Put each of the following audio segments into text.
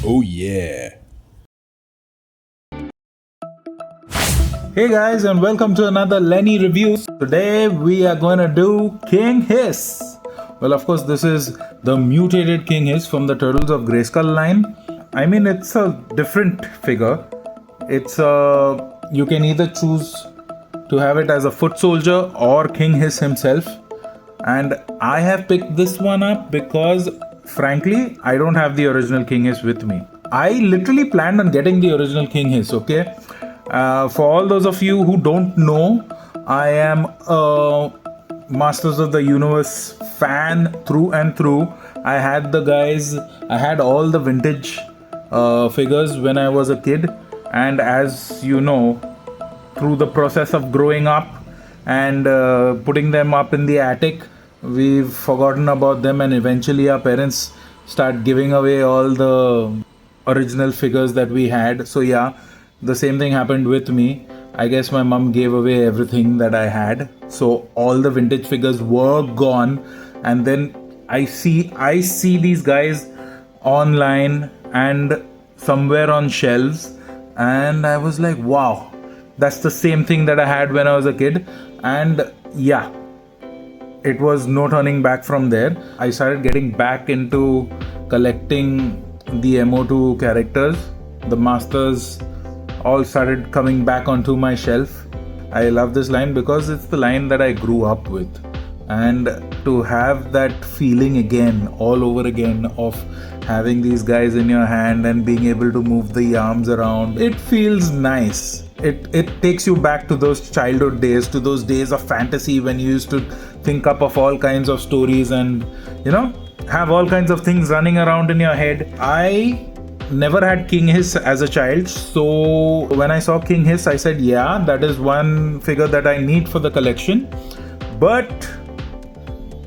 Oh yeah. Hey guys, and welcome to another Lenny Reviews. Today we are going to do King Hiss. Well, of course, this is the mutated King Hiss from the Turtles of Greyskull line. I mean, it's a different figure. You can either choose to have it as a foot soldier or King Hiss himself. And I have picked this one up because, frankly, I don't have the original King Hiss with me. I literally planned on getting the original King Hiss, okay? For all those of you who don't know, I am a Masters of the Universe fan through and through. I had all the vintage figures when I was a kid, and as you know, through the process of growing up and putting them up in the attic, we've forgotten about them, and eventually our parents start giving away all the original figures that we had. So yeah, the same thing happened with me. I guess my mom gave away everything that I had, so all the vintage figures were gone. And then I see these guys online and somewhere on shelves, and I was like, wow, that's the same thing that I had when I was a kid. And yeah, it was no turning back from there. I started getting back into collecting the MO2 characters. The masters all started coming back onto my shelf. I love this line because it's the line that I grew up with. And to have that feeling again, all over again, of having these guys in your hand and being able to move the arms around, it feels nice. It takes you back to those childhood days, to those days of fantasy when you used to think up of all kinds of stories and, have all kinds of things running around in your head. I never had King Hiss as a child, so when I saw King Hiss, I said, yeah, that is one figure that I need for the collection. But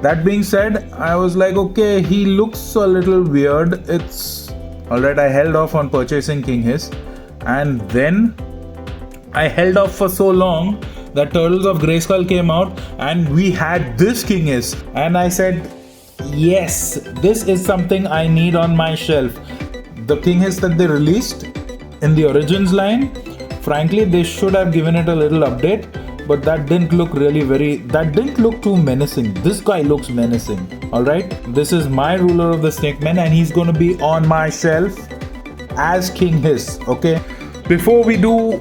that being said, I was like, okay, he looks a little weird. It's alright. I held off on purchasing King Hiss, and then I held off for so long that Turtles of Greyskull came out and we had this King Hiss, and I said, yes, this is something I need on my shelf. The King Hiss that they released in the Origins line, frankly, they should have given it a little update, but that didn't look too menacing. This guy looks menacing. Alright, this is my ruler of the Snake Men, and he's gonna be on my shelf as King Hiss. Okay, before we do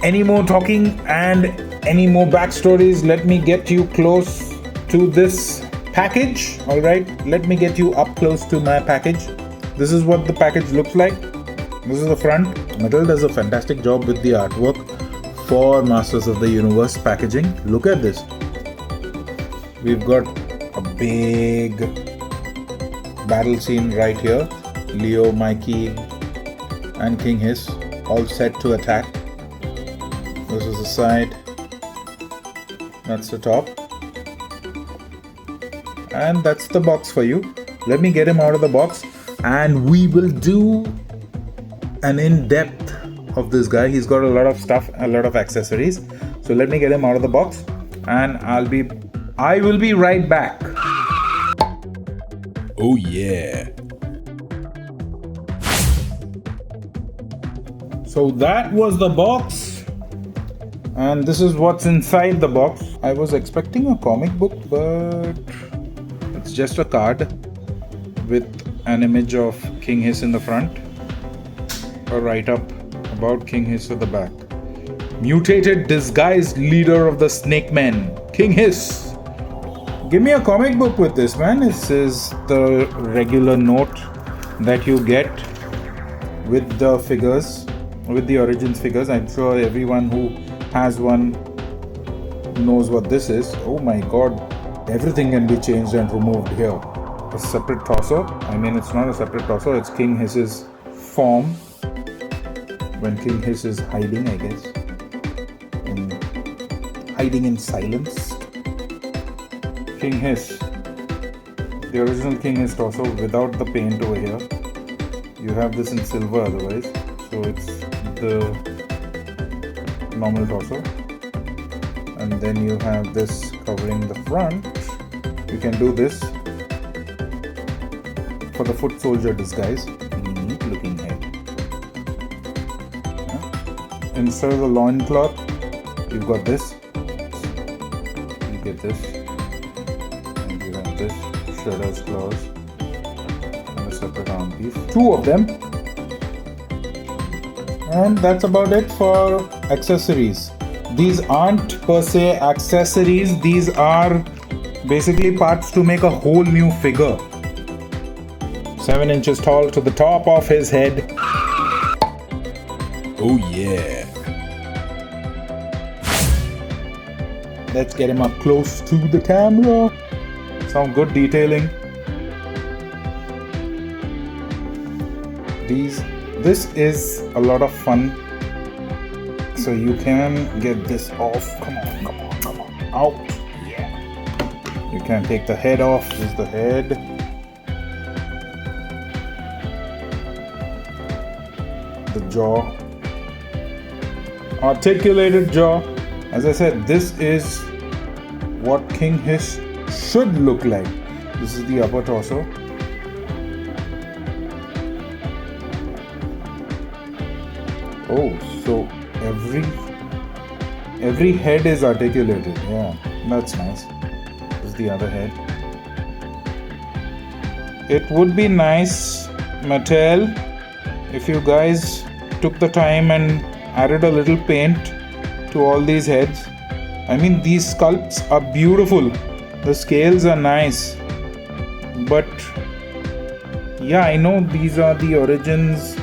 any more talking and any more backstories, let me get you close to this package. Alright, let me get you up close to my package. This is what the package looks like. This is the front. Mattel does a fantastic job with the artwork for Masters of the Universe packaging. Look at this. We've got a big battle scene right here. Leo, Mikey, and King Hiss all set to attack. This is the side. That's the top. And that's the box for you. Let me get him out of the box, and we will do an in-depth of this guy. He's got a lot of stuff, a lot of accessories. So let me get him out of the box, and I will be right back. Oh yeah. So that was the box, and this is what's inside the box. I was expecting a comic book, but it's just a card with an image of King Hiss in the front, a write-up about King Hiss at the back. Mutated disguised leader of the Snake Men, King Hiss. Give me a comic book with this, man. This is the regular note that you get with the figures, with the Origins figures. I'm sure everyone who has one knows what this is. Oh my god, everything can be changed and removed here. A separate torso. I mean, it's not a separate torso, it's King Hiss's form when King Hiss is hiding, I guess. Hiding in silence. King Hiss. The original King Hiss torso without the paint over here. You have this in silver otherwise. So it's the normal torso. And then you have this covering the front. You can do this for the foot soldier disguise. Neat looking hair. instead of the loincloth, you've got this. You get this. And you have this shredder's claws. And a separate arm piece. 2 of them. And that's about it for accessories. These aren't per se accessories, these are basically parts to make a whole new figure. 7 inches tall to the top of his head. Oh yeah. Let's get him up close to the camera. Some good detailing. This is a lot of fun. So you can get this off. Come on. Out. Yeah. You can take the head off. This is the head. The jaw. Articulated jaw. As I said, this is what King Hiss should look like. This is the upper torso. Oh, so every head is articulated. Yeah, that's nice. This is the other head. It would be nice, Mattel, if you guys took the time and added a little paint to all these heads. I mean, these sculpts are beautiful. The scales are nice. But yeah, I know these are the origins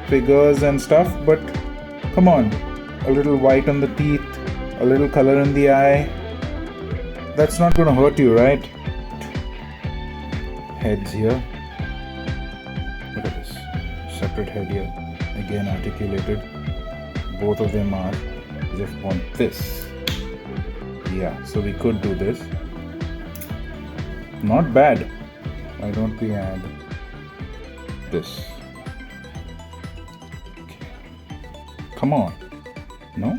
figures and stuff, but come on, a little white on the teeth, a little color in the eye. That's not gonna hurt you, right? Heads here. Look at this. Separate head here. Again articulated. Both of them are. Just want this. Yeah, so we could do this. Not bad. Why don't we add this? Okay. Come on. No?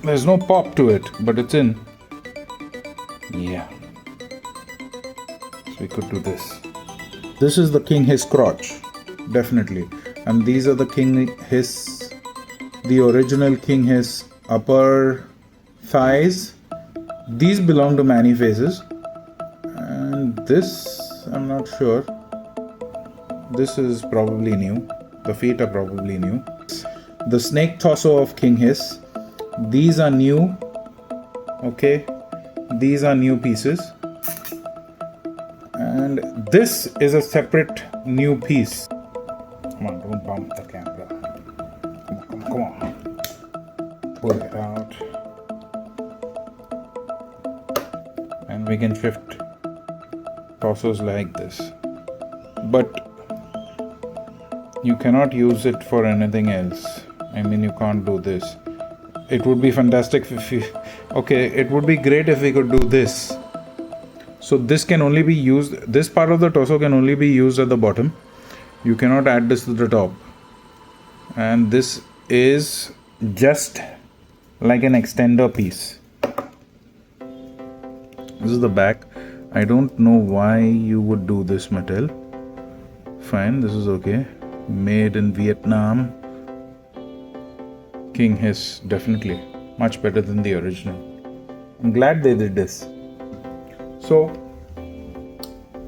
There's no pop to it, but it's in. Yeah. So we could do this. This is the King Hiss crotch. Definitely. And these are the King Hiss, the original King Hiss upper thighs. These belong to Manny faces. And this, I'm not sure. This is probably new. The feet are probably new. The snake torso of King Hiss. These are new. Okay. These are new pieces. And this is a separate new piece. Come on, don't bump the camera. Come on. Pull it out. And we can shift torsos like this. But you cannot use it for anything else. I mean, you can't do this. It would be fantastic if you... Okay, it would be great if we could do this. So this can only be used... This part of the torso can only be used at the bottom. You cannot add this to the top. And this is just like an extender piece. This is the back. I don't know why you would do this, Mattel. Fine, this is okay. Made in Vietnam. King Hiss, definitely. Much better than the original. I'm glad they did this. So,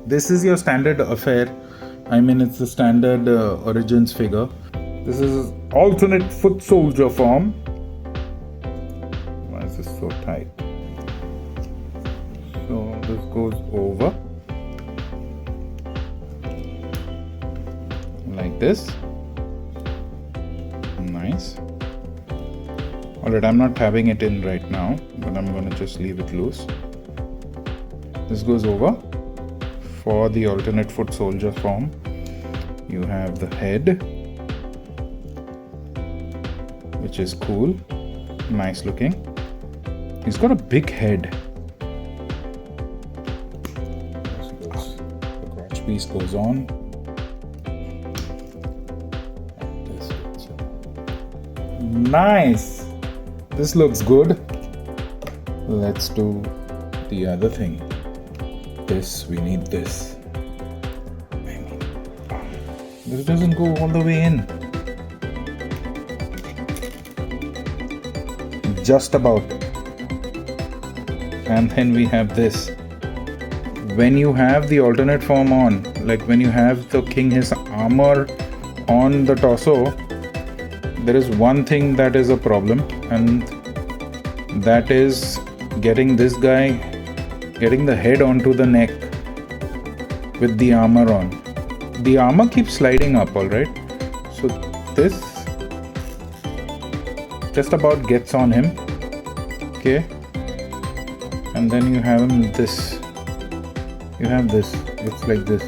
this is your standard affair. I mean, it's the standard origins figure. This is alternate foot soldier form. Why is this so tight? So this goes over like this. Nice. Alright, I'm not having it in right now, but I'm gonna just leave it loose. This goes over. For the alternate foot soldier form, you have the head, which is cool, nice looking. He's got a big head. The crotch piece goes on. Nice! This looks good. Let's do the other thing. This, we need this. I mean, This doesn't go all the way in. Just about. And then we have this. When you have the alternate form on, like when you have the King Hiss armor on the torso, there is one thing that is a problem, and that is getting this guy, getting the head onto the neck with the armor on. The armor keeps sliding up, alright? So this just about gets on him, okay? And then you have him this. You have this, it's like this.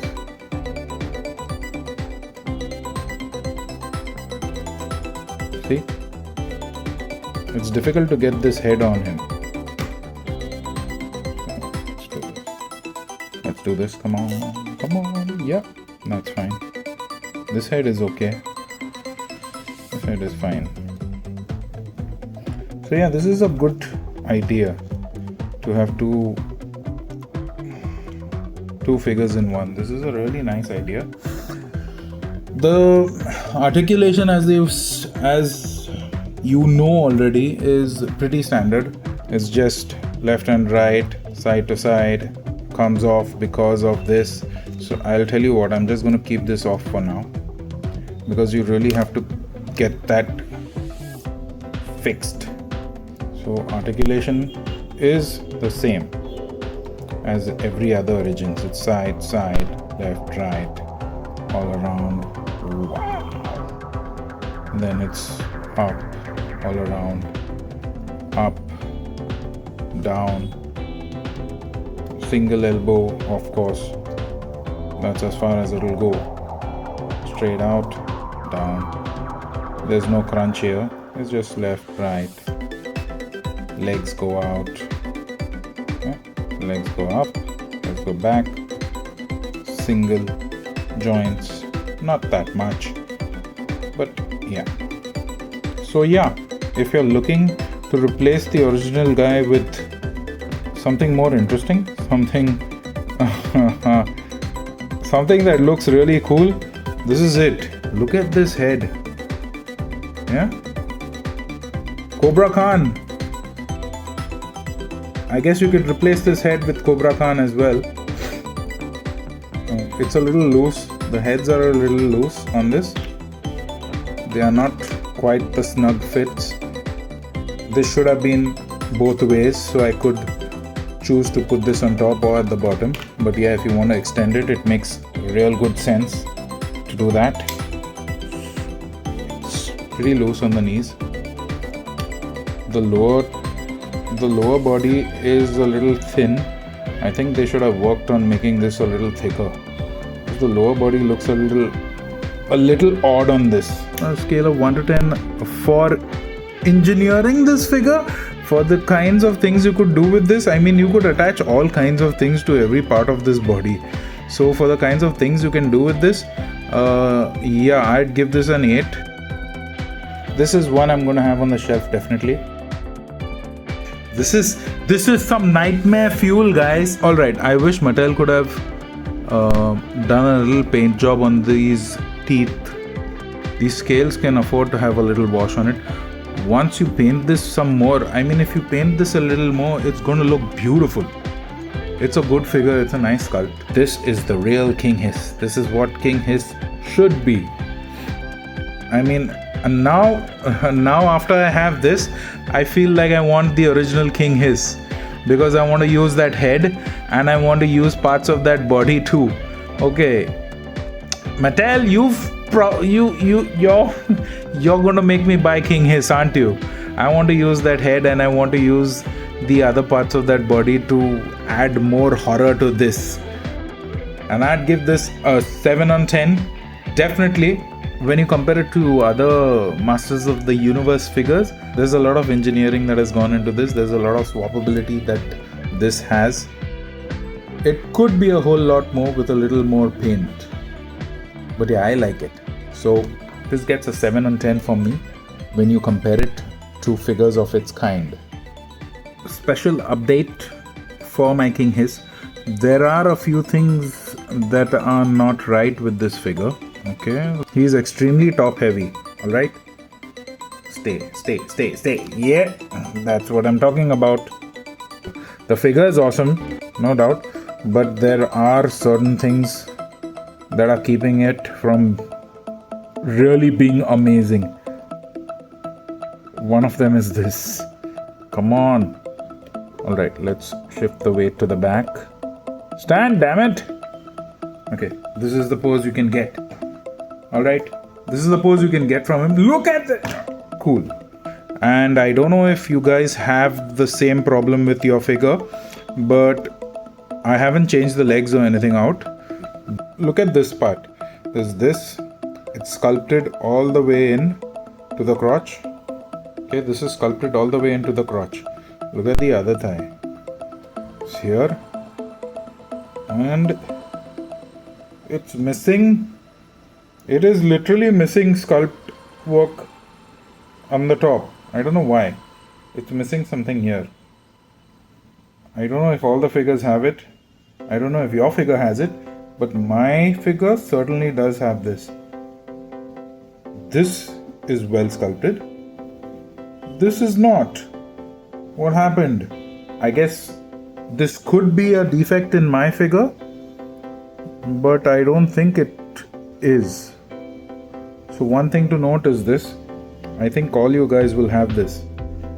See? It's difficult to get this head on him. Let's do this. Come on. Come on. Yeah, that's fine. This head is okay. This head is fine. So yeah, this is a good idea to have two figures in one. This is a really nice idea. The articulation, as you know already, is pretty standard. It's just left and right, side to side, comes off because of this. So I'll tell you what, I'm just going to keep this off for now, because you really have to get that fixed. So articulation is the same as every other origins. It's side, side, left, right, all around. Wow. Then it's up, all around, up, down, single elbow, of course. That's as far as it'll go. Straight out, down. There's no crunch here. It's just left, right. Legs go out. Legs go up, let's go back, single joints, not that much, but yeah. So yeah, if you're looking to replace the original guy with something more interesting, something something that looks really cool, this is it. Look at this head. Yeah, Cobra Khan. I guess you could replace this head with Cobra Khan as well. It's a little loose. The heads are a little loose on this. They are not quite the snug fits. This should have been both ways, so I could choose to put this on top or at the bottom. But yeah, if you want to extend it, it makes real good sense to do that. It's pretty loose on the knees. The lower body is a little thin. I think they should have worked on making this a little thicker. The lower body looks a little odd on this. On a scale of 1 to 10, for engineering this figure, for the kinds of things you could do with this, I mean, you could attach all kinds of things to every part of this body. So for the kinds of things you can do with this, yeah, I'd give this an 8. This is one I'm going to have on the shelf definitely. This is some nightmare fuel, guys. Alright, I wish Mattel could have done a little paint job on these teeth. These scales can afford to have a little wash on it. Once you paint this some more, I mean, if you paint this a little more, it's going to look beautiful. It's a good figure, it's a nice sculpt. This is the real King Hiss. This is what King Hiss should be. I mean, and now after I have this, I feel like I want the original King Hiss, because I want to use that head and I want to use parts of that body too. Okay, Mattel, you're gonna make me buy King Hiss, aren't you? I want to use that head and I want to use the other parts of that body to add more horror to this. And I'd give this a 7 on 10. Definitely. When you compare it to other Masters of the Universe figures, there's a lot of engineering that has gone into this. There's a lot of swappability that this has. It could be a whole lot more with a little more paint. But yeah, I like it. So this gets a 7 on 10 for me when you compare it to figures of its kind. Special update for my King Hiss. There are a few things that are not right with this figure. Okay, he's extremely top heavy. All right, stay. Yeah, that's what I'm talking about. The figure is awesome, no doubt, but there are certain things that are keeping it from really being amazing. One of them is this. Come on. All right, let's shift the weight to the back. Stand, damn it. Okay, this is the pose you can get. All right, this is the pose you can get from him. Look at that. Cool. And I don't know if you guys have the same problem with your figure, but I haven't changed the legs or anything out. Look at this part. There's this. It's sculpted all the way in to the crotch. Okay, this is sculpted all the way into the crotch. Look at the other thigh. It's here. And it's missing. It is literally missing sculpt work on the top. I don't know why. It's missing something here. I don't know if all the figures have it. I don't know if your figure has it. But my figure certainly does have this. This is well sculpted. This is not. What happened? I guess this could be a defect in my figure, but I don't think it is. So one thing to note is this. I think all you guys will have this.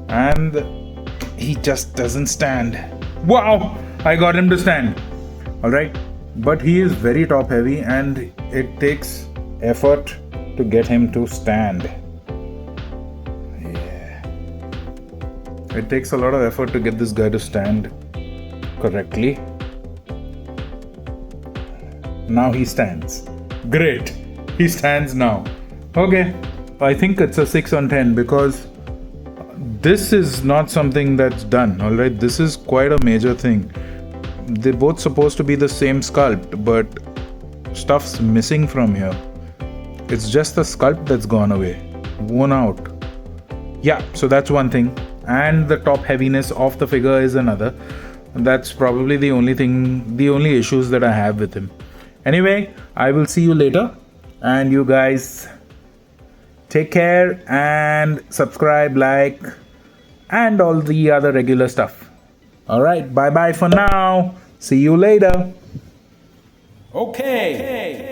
And he just doesn't stand. Wow! I got him to stand. Alright. But he is very top heavy and it takes effort to get him to stand. Yeah. It takes a lot of effort to get this guy to stand correctly. Now he stands. Great. He stands now. Okay. I think it's a 6 on 10 because this is not something that's done. Alright. This is quite a major thing. They're both supposed to be the same sculpt, but stuff's missing from here. It's just the sculpt that's gone away, worn out. Yeah, so that's one thing. And the top heaviness of the figure is another. That's probably the only thing, the only issues that I have with him. Anyway, I will see you later. And you guys take care and subscribe, like, and all the other regular stuff. Alright, bye bye for now. See you later. Okay.